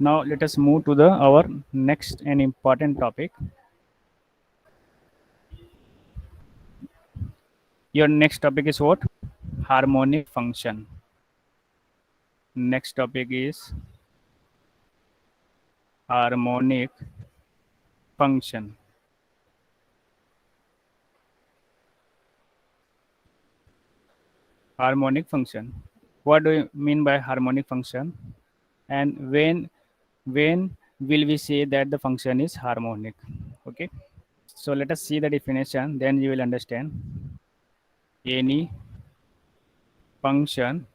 Now let us move to the our next and important topic. Your next topic is what? Harmonic function. Next topic is harmonic function. Harmonic function. What do you mean by harmonic function? And when will we say that the function is harmonic? Okay. So let us see the definition. Then you will understand. Any function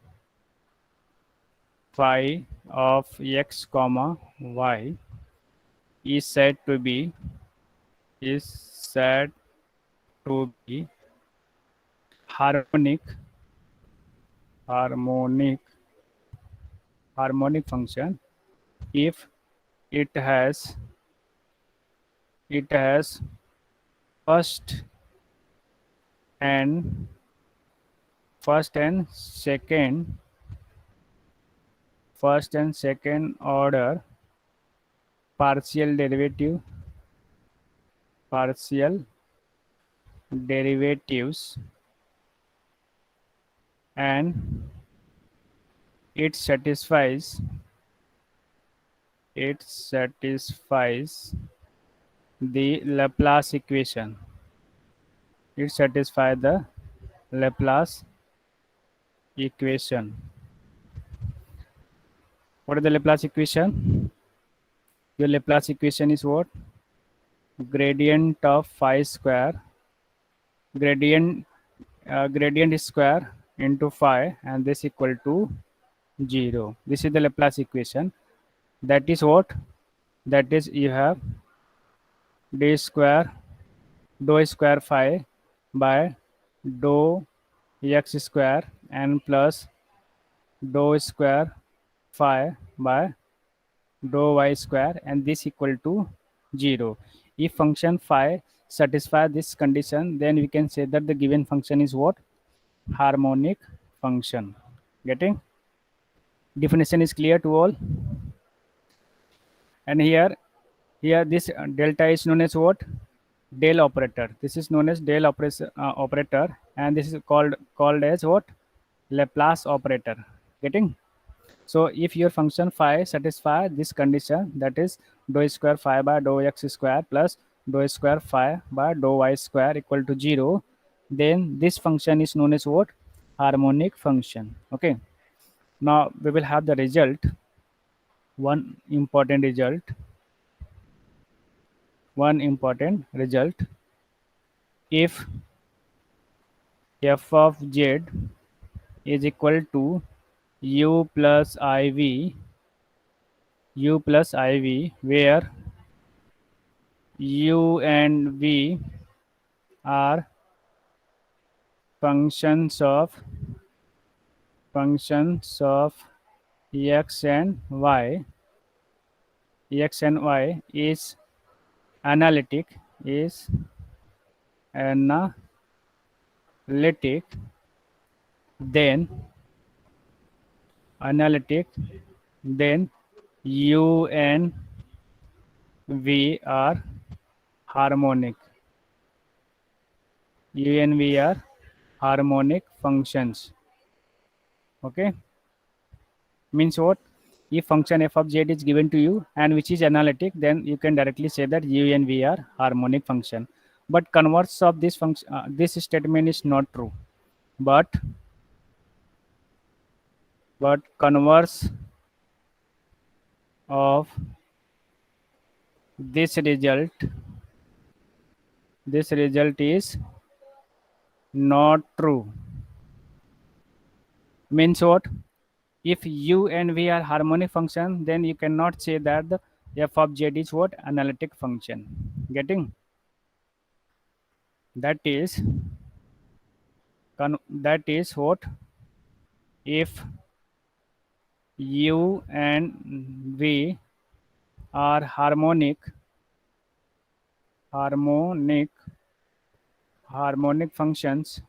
phi of x comma y is said to be is said to be harmonic harmonic harmonic function if it has it has first and first and second order partial derivative partial derivatives and it satisfies it satisfies the Laplace equation. It satisfies the Laplace equation. What is the Laplace equation? Your Laplace equation is what? Gradient of phi square, gradient gradient is square into phi, and this equal to 0. This is the Laplace equation. That is what? That is you have d square dou square phi by dou x square and plus dou square phi by dou y square, and this equal to 0. If function phi satisfy this condition, then we can say that the given function is what? Harmonic function. Getting? Definition is clear to all. And here this delta is known as what? Del operator. This is known as del operator, and this is called as what? Laplace operator. Getting? So if your function phi satisfy this condition, that is dou square phi by dou x square plus dou square phi by dou y square equal to 0, then this function is known as what? Harmonic function. Okay. Now we will have the result. One important result. If f of z is equal to u plus iv, where u and v are functions of x and y. Is analytic, analytic then u and v are harmonic. U and v are harmonic functions. Okay. Means what? If function f of z is given to you and which is analytic, then you can directly say that u and v are harmonic function. But converse of this function, this statement is not true. But converse of this result is not true. Means what? If u and v are harmonic function, then you cannot say that the f of z is what? Analytic function. Getting? That is what? If u and v are harmonic functions.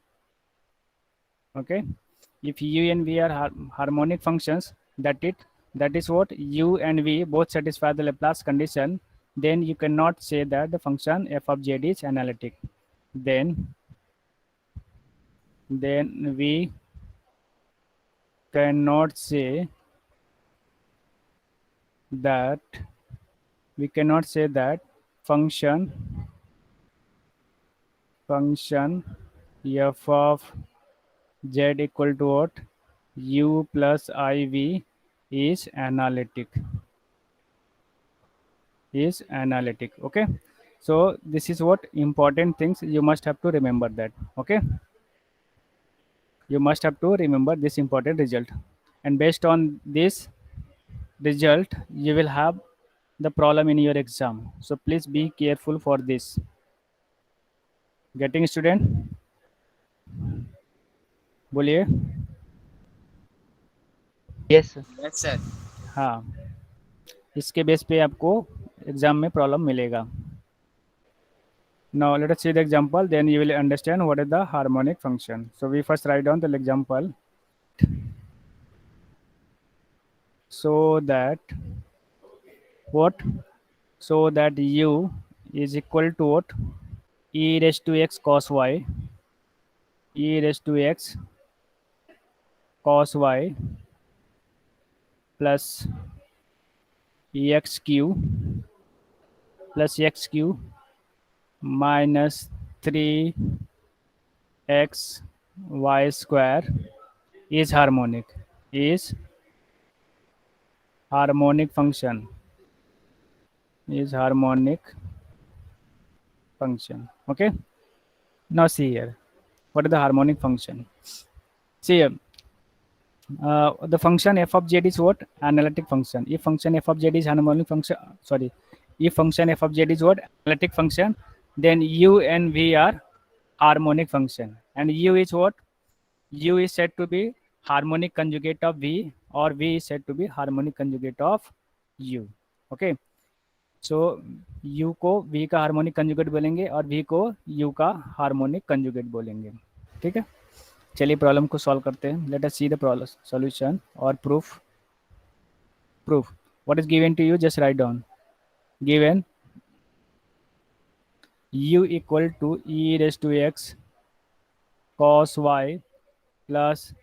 Okay. If u and v are harmonic functions, that that is what u and v both satisfy the Laplace condition, then you cannot say that the function f of z is analytic. Then we cannot say that function f of z equal to what, u plus iv is analytic. Okay, so this is what important things you must have to remember that. Okay, you must have to remember this important result, and based on this result you will have the problem in your exam, so please be careful for this. Getting student, बोलिए. Yes, sir. Yes, sir. हाँ, इसके base पे आपको exam में problem मिलेगा. Now let us see the example, then you will understand what is the harmonic function. So we first write down the example. So that what? So that u is equal to what? E raised to x cos y, e raised to x cos y plus ex plus x minus 3x y square is harmonic function, okay. Now see here, what is the harmonic function? See here, the function f of z is what, analytic function. If function f of z is harmonic function, sorry, if function f of z is what, analytic function, then u and v are harmonic function, and u is what, u is said to be harmonic conjugate of v, or v is said to be harmonic conjugate of u. Okay, so u को v का harmonic conjugate बोलेंगे और v को u का harmonic conjugate बोलेंगे. ठीक है, चलिए प्रॉब्लम को सॉल्व करते हैं. Let us see the problem solution और proof. What is given to you, just write down. Given u equal to e raise to x cos y plus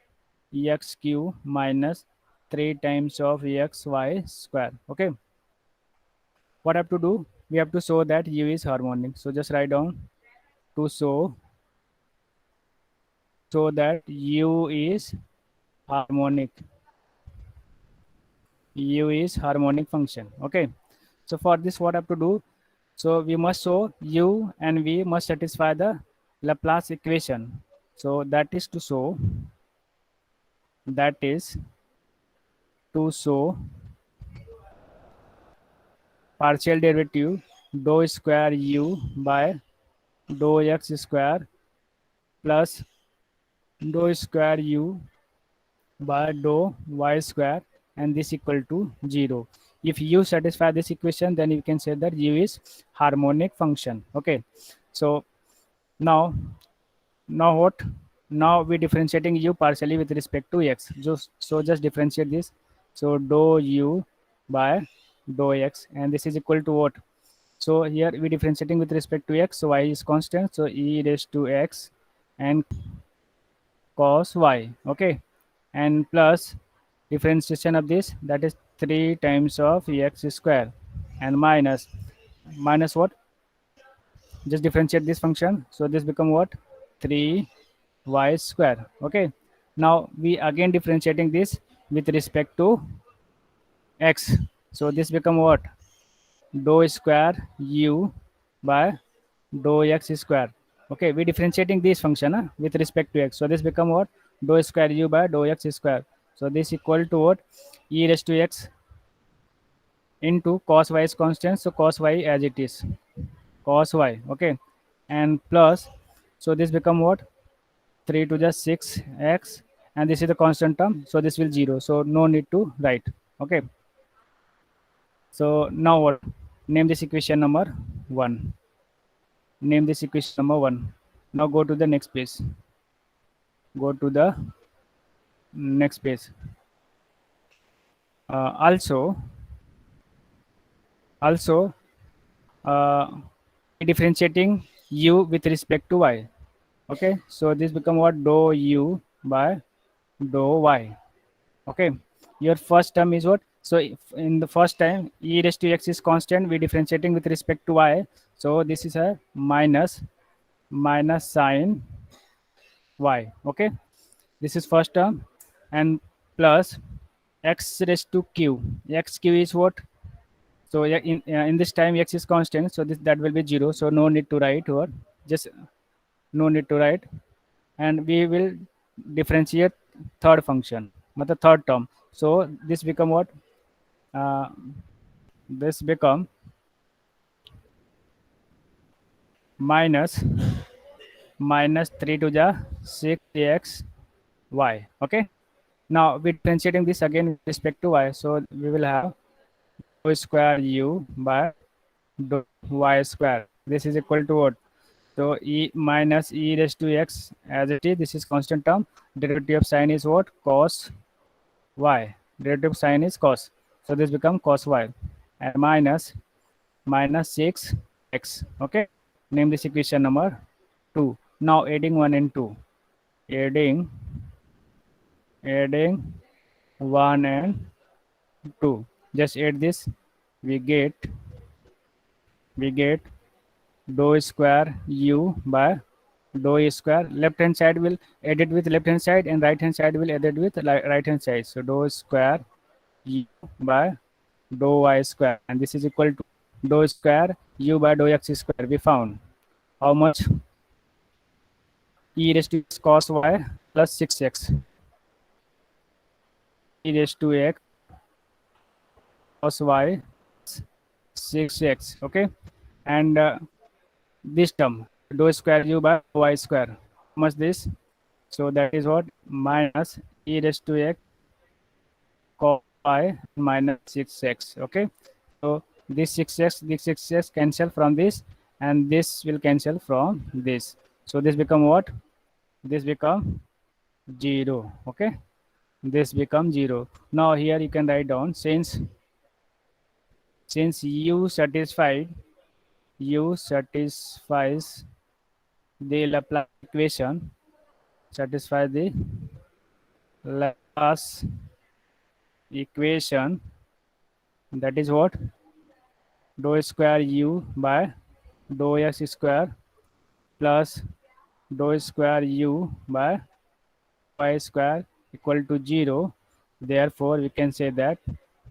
ex q minus 3 times of ex y square. Okay, what I have to do? We have to show that u is harmonic. So just write down to show that u is harmonic. U is harmonic function. Okay. So for this, what I have to do? So we must show u and v must satisfy the Laplace equation. So that is to show partial derivative dou square u by dou x square plus dou square u by dou y square, and this equal to 0. If u satisfy this equation, then you can say that u is harmonic function. Okay, so now what? Now we differentiating u partially with respect to x. So just differentiate this. So dou u by dou x, and this is equal to what? So here we differentiating with respect to x, so y is constant, so e raised to x and cos y. Okay, and plus differentiation of this, that is 3 times of x square, and minus what, just differentiate this function, so this become what, 3y square. Okay, now we again differentiating this with respect to x, so this become what, dou square u by dou x square. Okay, we differentiating this function with respect to x, so this become what, dou square u by dou x square. So this equal to what, e raised to x into cos y is constant, so cos y as it is, cos y. Okay, and plus, so this become what, 3 to the 6x, and this is the constant term, so this will 0, so no need to write. Okay, so now what, name this equation number 1. Name this equation number 1. Now go to the next page. Also uh, differentiating u with respect to y. Okay, so this become what, dou u by dou y. Okay, your first term is what? So if in the first time e raised to x is constant, we differentiating with respect to y, so this is a minus sine y. Okay, this is first term, and plus x raised to q. X q is what? So yeah, in this time x is constant, so this that will be 0, so no need to write, or just no need to write. And we will differentiate third function, the third term. So this become what? uh, this become minus 3 to the 6x y. Okay, now we differentiating this again with respect to y, so we will have dou square u by dou y square. This is equal to what? So e minus e raised to x as it is. This is constant term. Derivative of sine is what? Cos y. Derivative of sine is cos. So this become cos y, and minus 6x. Okay. Name this equation number 2. Now adding 1 and 2. Adding 1 and 2. Just add this. We get dou square u by dou a square. Left hand side will add it with left hand side, and right hand side will add it with right hand side. So dou square u by dou y square, and this is equal to dou square u by dou x square. We found how much? E raised to x cos y plus 6x. E raised to x cos y 6x. Okay, and this term dou square u by y square. How much this? So that is what? Minus e raised to x cos y minus 6x. Okay, so this 6x cancel from this, and this will cancel from this. So this become what? This become 0. Okay, this become 0. Now here you can write down, since u satisfies the Laplace equation, satisfy the Laplace equation, that is what? Dou square u by dou x square plus dou square u by y square equal to 0. Therefore we can say that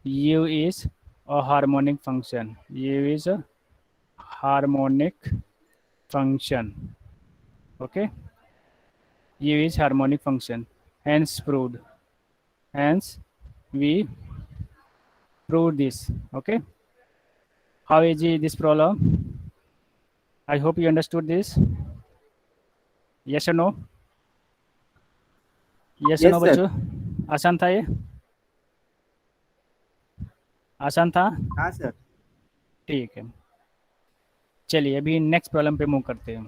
u is a harmonic function. U is a harmonic function. Okay, u is harmonic function, hence proved. Hence we prove this. Okay, how easy this problem? I hope you understood this. Yes or no? Yes or no Yes, sir. बच्चों? आसान था ये? आसान था? हाँ sir. ठीक है, चलिए अभी नेक्स्ट प्रॉब्लम पे मूव करते हैं.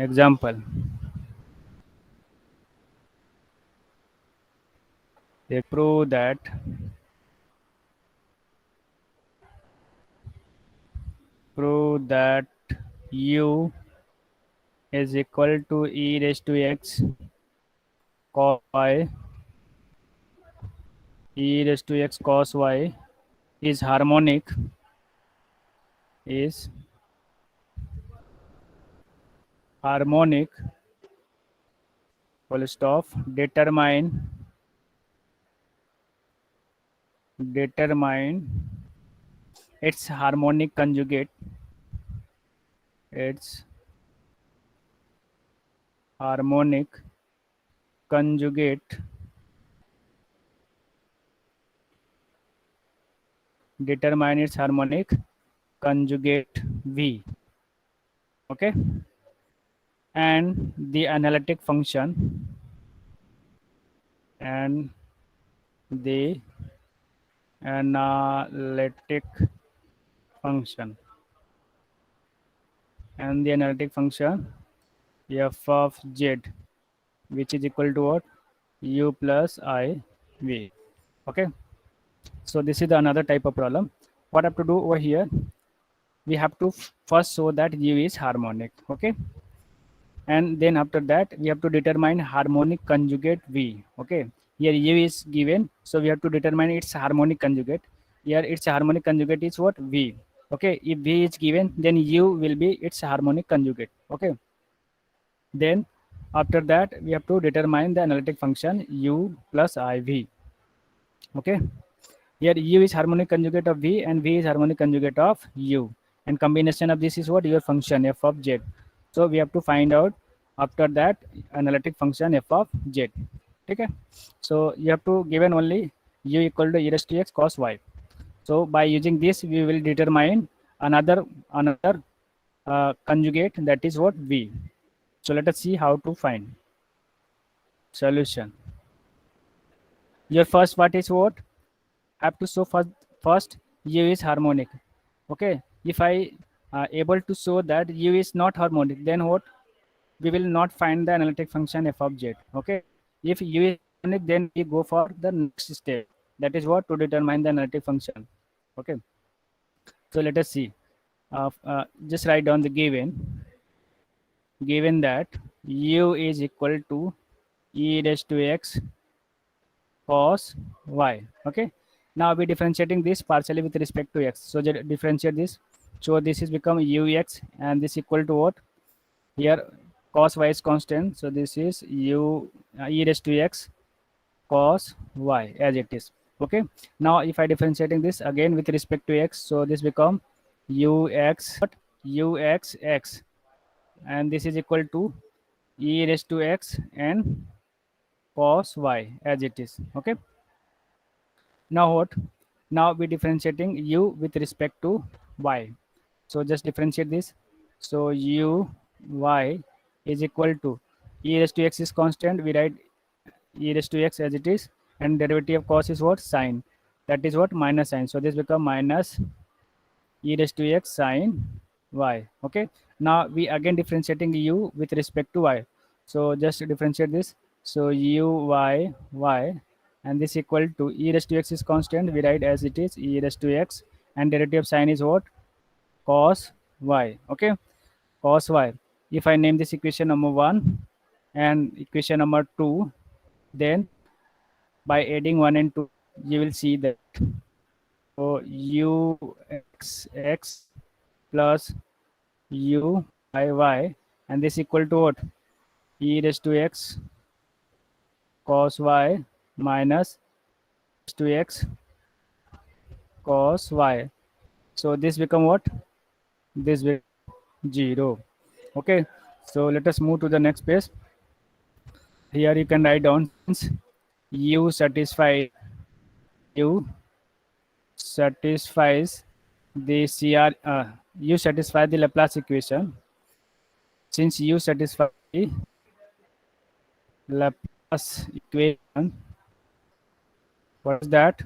Example, prove that u is equal to e raised to x cos y, e raised to x cos y is is harmonic, full stop. Determine its harmonic conjugate, its harmonic conjugate, determine its harmonic conjugate v. Okay, and the analytic function, and the analytic function, and the analytic function f of z, which is equal to what? U plus I v. Okay, so this is the another type of problem. What I have to do over here, we have to first show that u is harmonic. Okay, and then after that we have to determine harmonic conjugate v. Okay, here u is given, so we have to determine its harmonic conjugate. Here its harmonic conjugate is what? V. Okay, if v is given, then u will be its harmonic conjugate. Okay, then after that we have to determine the analytic function u plus iv. Okay, here u is harmonic conjugate of v and v is harmonic conjugate of u, and combination of this is what? Your function f of z. So we have to find out after that analytic function f of z. Okay, so you have to given only u equal to e raised to x cos y. So by using this we will determine another conjugate, that is what? V. So let us see how to find solution. Your first part is what? Have to show first u is harmonic. Okay, if I able to show that u is not harmonic, then what? We will not find the analytic function f of z. Okay, if u is harmonic, then we go for the next step, that is what? To determine the analytic function. Okay, so let us see. Just write down the given that u is equal to e raised to x cos y. Okay, now we differentiating this partially with respect to x, so just differentiate this. So this is become ux, and this equal to what? Here cos y is constant, so this is u e raised to x cos y as it is. Okay, now if I differentiating this again with respect to x, so this become ux what? Ux x, and this is equal to e raised to x and cos y as it is. Okay, now what? Now we differentiating u with respect to y. So just differentiate this. So u y is equal to e raised to x is constant. We write e raised to x as it is, and derivative of cos is what? Sine. That is what? Minus sine. So this become minus e raised to x sine y. Okay. Now we again differentiating u with respect to y. So just differentiate this. So u y, and this equal to e raised to x is constant. We write as it is e raised to x, and derivative of sine is what? Cos y. Okay, cos y. If I name this equation number 1 and equation number 2, then by adding 1 and 2, you will see that so x plus u y, and this equal to what? E raised to x cos y minus to x cos y. So this become what? This will 0. Okay, so let us move to the next page. Here you can write down since u u satisfies the u satisfy the Laplace equation. Since u satisfy the Laplace equation, what is that?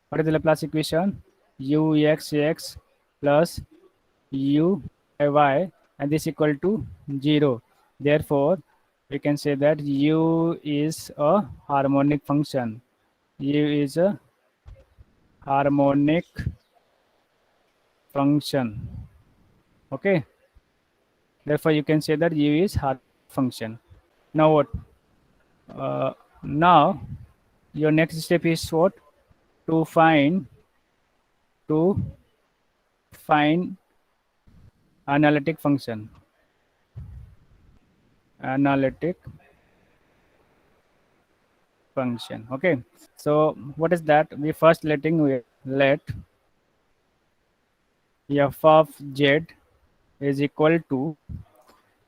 What is the Laplace equation? Ux plus uy, and this equal to 0. Therefore, we can say that u is a harmonic function. U is a harmonic function. Okay. Therefore, you can say that u is harmonic function. Now what? Now your next step is what? To to find analytic function. Analytic function. Okay. So what is that? We first let f of z is equal to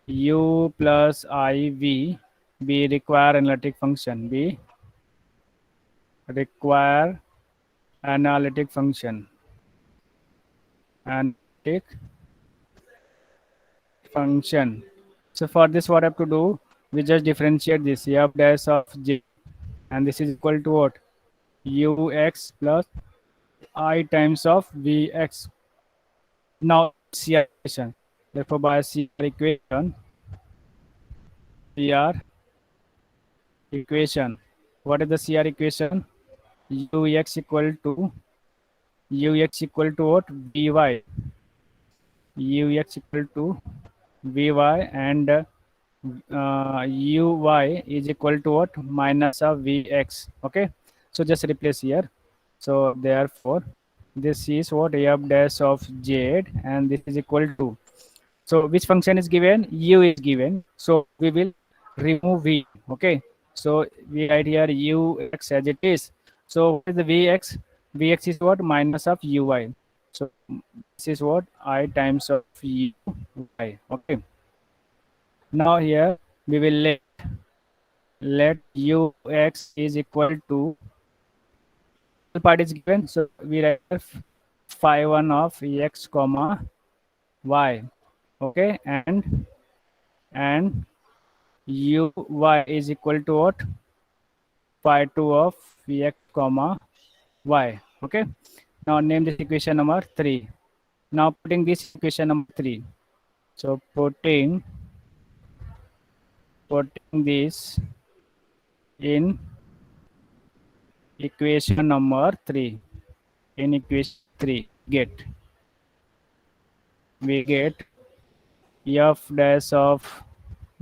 u plus iv be require analytic function. Be require analytic function. Analytic function. So for this, what I have to do? We just differentiate this f dash of j, and this is equal to what? Ux plus I times of vx. Now CR equation. Therefore, by CR equation, what is the CR equation? ux equal to what? Vy. Ux equal to Vy, and Uy is equal to what? Minus of Vx. Okay. So just replace here. So therefore, this is what? F dash of z, and this is equal to. So which function is given? U is given. So we will remove V. Okay. So we write here Ux as it is. So what is the Vx? Vx is what? Minus of Uy. So this is what? I times of Uy. Okay. Now here we will let Ux is equal to part is given. So we write phi 1 of x comma y. Okay. And uy is equal to what? Phi 2 of x comma y. Okay. Now name this equation number 3. Now putting this equation number 3. So putting this in equation number 3. In equation 3, we get f dash of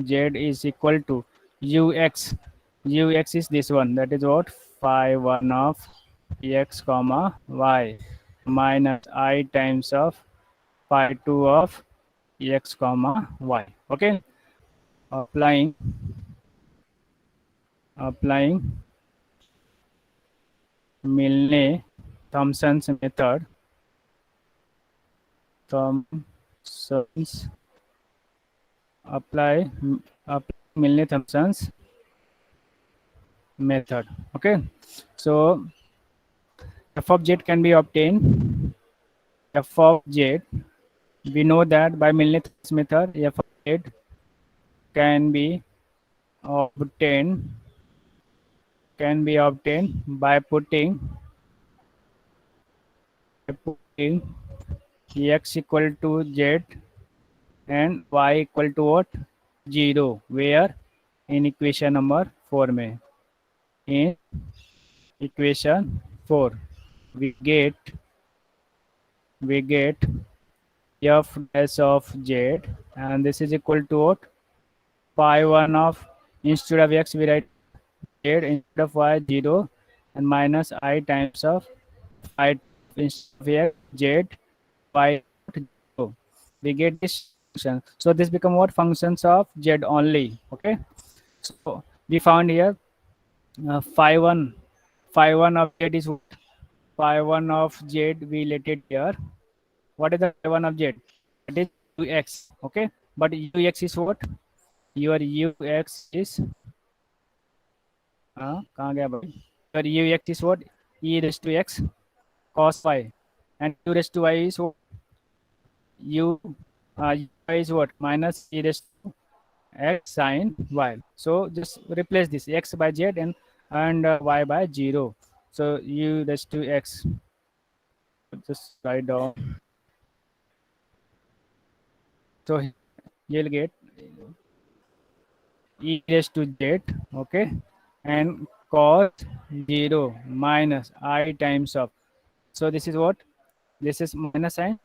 z is equal to ux. Ux is this one. That is what? Phi 1 of x comma y minus I times of phi 2 of x comma y. Okay. Applying Milne Thomson's method. Thomson's apply Milne Thomson's method. Okay. So f of z can be obtained. F of z, we know that by Milne-Thomson's method, f of z can be obtained by putting x equal to z and y equal to what? 0. Where? In equation number 4 में. In equation 4, we get f dash of z, and this is equal to what? Phi 1 of, instead of x we write z, instead of y 0, and minus I times of phi instead of x z y 0. We get this function. So this become what? Functions of z only. Okay. So we found here phi 1 of z is what? Phi 1 of z we let it here. What is the phi 1 of z? That is ux. Okay. But ux is what? Your ux is कहाँ गया भाई? Your ux is what? E raised to x cos y, and u raised to y is what? U y is what? Minus e raised to x sin y. So just replace this x by z and y by 0. So u raised to x. Just write down. So you'll get e raised to z. Okay. And cos 0 minus I times of. So this is what? This is minus sign.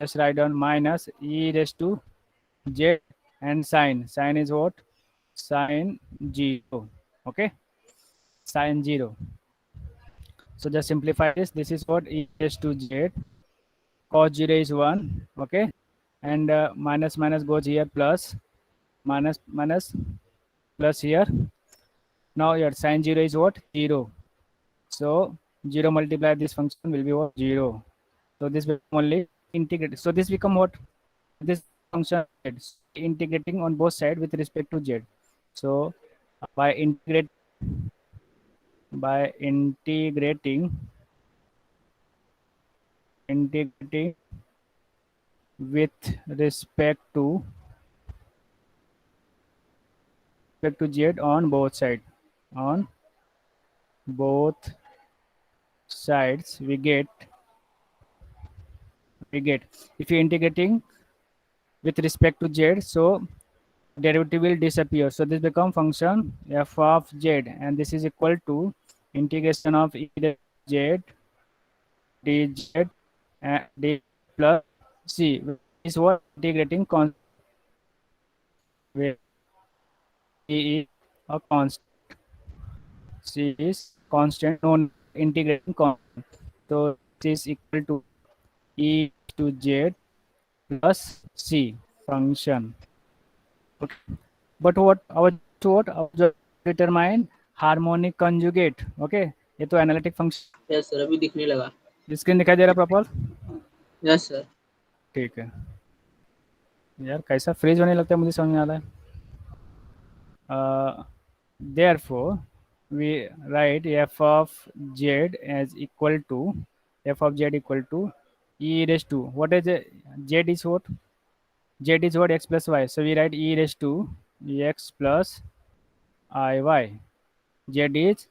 Just write down minus e raised to z, and sine. Sine is what? Sine 0. Okay. Sine 0. So just simplify this. This is what? E raised to z. Cos 0 is 1. Okay. And minus minus goes here, plus minus minus plus here. Now your sine 0 is what? 0. So 0 multiplied this function will be what? 0. So this will only integrate. So this become what? This function z, integrating on both sides with respect to z. So by integrating with respect to z on both sides. On both sides we get if you're integrating with respect to z, so derivative will disappear. So this become function f of z, and this is equal to integration of e raised to z dz and d plus c is what integrating constant, where c is a constant, c is constant known integrating constant. So this is equal to e to z plus c function. Okay. But what our job determine harmonic conjugate. Okay, ये तो analytic function. Yes sir, अभी दिखने लगा। Screen दिखाई दे रहा proper? Yes sir. ठीक है यार, कैसा फ्रीज होने लगता है मुझे समझ में आ रहा है। Therefore, we write f of z as equal to e raised to what is it? Z is what? Z is what? X plus y. So we write e raised to x plus iy. Z is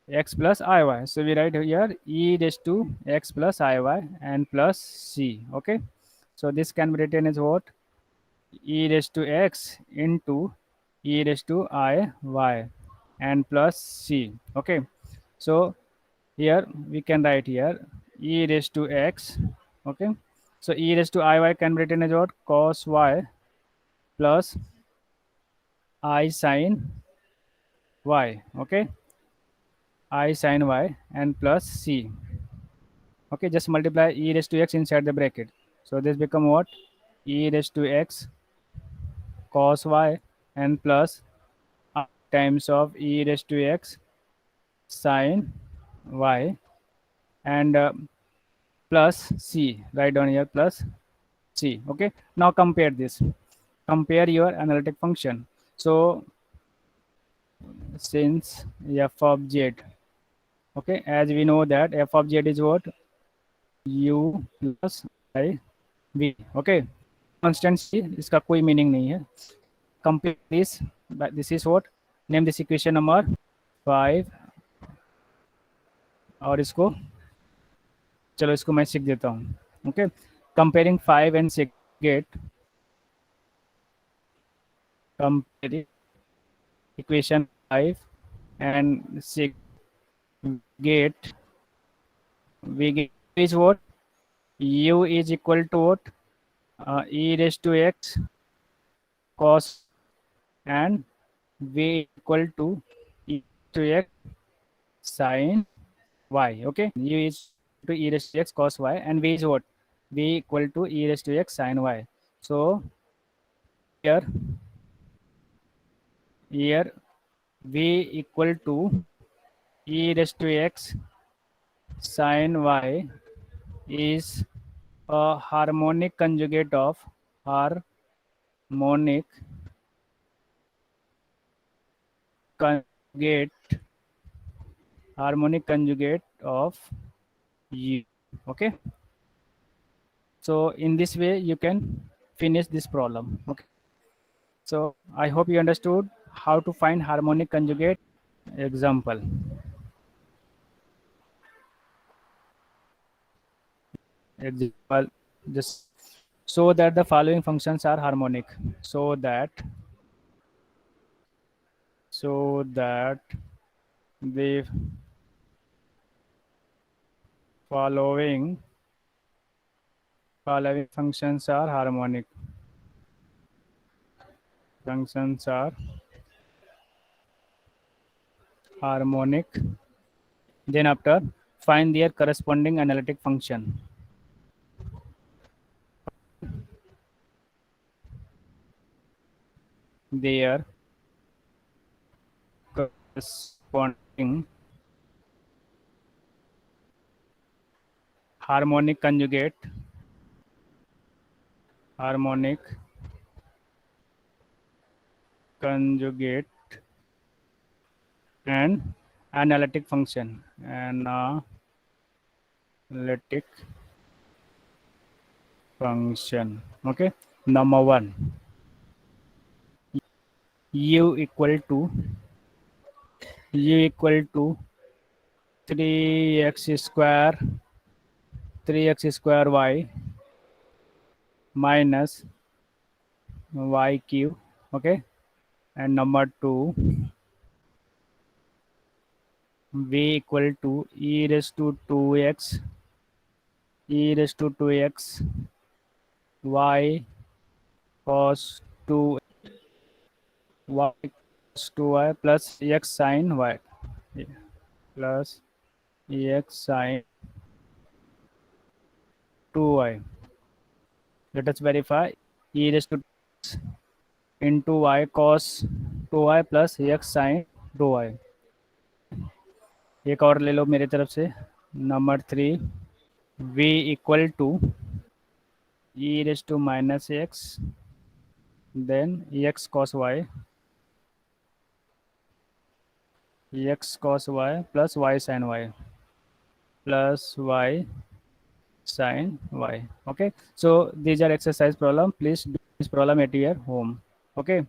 x plus iy. So we write here e raised to x plus iy and plus c. Okay. So this can be written as what? E raised to x into e raised to I y and plus c. Okay, so here we can write here e raised to x. Okay, so e raised to I y can be written as what? Cos y plus I sin y. Okay, I sin y and plus c. Okay, just multiply e raised to x inside the bracket. So this become what? E raised to x cos y and plus I times of e raised to x sin y and plus c. Write down here plus c. Okay, now compare this. Compare your analytic function. So since f of z, okay, as we know that f of z is what? U plus I v. Okay, constant c, इसका कोई meaning नहीं है. Compare this. This is what? Name this equation number 5 और इसको चलो इसको मैं सीख देता हूँ. Okay, comparing 5 and 6 get, comparing equation 5 and 6 get, we get is what? U is equal to what? E raised to x cos and v equal to e to x sin y. Okay, u is to e raised to x cos y and v is what? V equal to e raised to x sin y. So here v equal to e raised to x sin y is a harmonic conjugate of harmonic conjugate harmonic conjugate of u. Okay, so in this way you can finish this problem. Okay, so I hope you understood how to find harmonic conjugate. Example, just so that the following functions are harmonic, so that the following functions are harmonic. Functions are harmonic. Then after, find their corresponding analytic function. Their corresponding harmonic conjugate and analytic function. Analytic function. Okay, number 1, u equal to 3x square y minus y cube. Okay, and number 2, v equal to e raised to 2x e raised to 2x y cos 2 y cos 2y plus x sin y plus x sin 2y. Let us verify e raised to x into y cos 2y plus x sin 2y. एक और ले लो मेरी तरफ से, number 3, v equal to e raised to minus x then x cos y x cos y plus y sin y plus y sin y. Okay, so these are exercise problem. Please do this problem at your home. Okay.